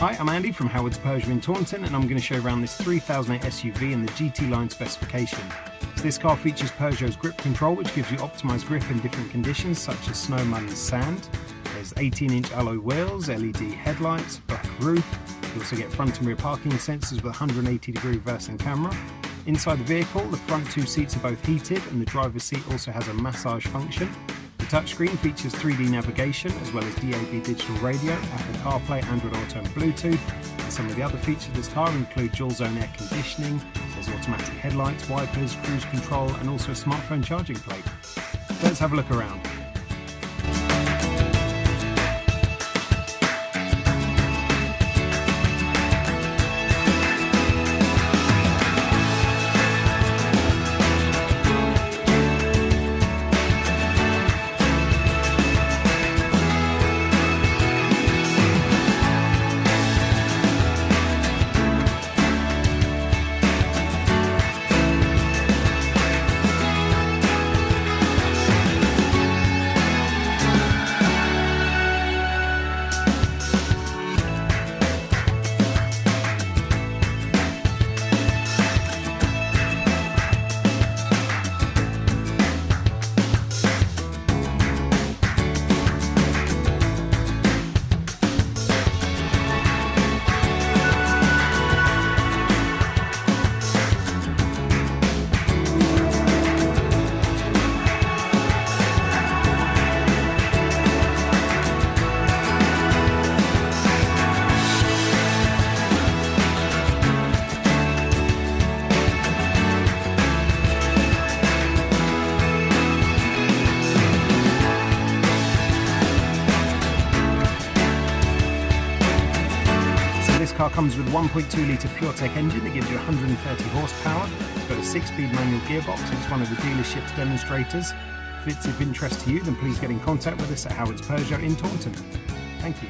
Hi, I'm Andy from Howard's Peugeot in Taunton, and I'm going to show you around this 3008 SUV in the GT line specification. So this car features Peugeot's grip control, which gives you optimised grip in different conditions such as snow, mud and sand. There's 18-inch alloy wheels, LED headlights, black roof. You also get front and rear parking sensors with 180-degree reverse and camera. Inside the vehicle, the front two seats are both heated, and the driver's seat also has a massage function. The touchscreen features 3D navigation as well as DAB digital radio, Apple CarPlay, Android Auto and Bluetooth. And some of the other features of this car include dual zone air conditioning, there's automatic headlights, wipers, cruise control and also a smartphone charging plate. So let's have a look around. This car comes with a 1.2 litre PureTech engine that gives you 130 horsepower. It's got a 6-speed manual gearbox and it's one of the dealership's demonstrators. If it's of interest to you, then please get in contact with us at Howard's Peugeot in Taunton. Thank you.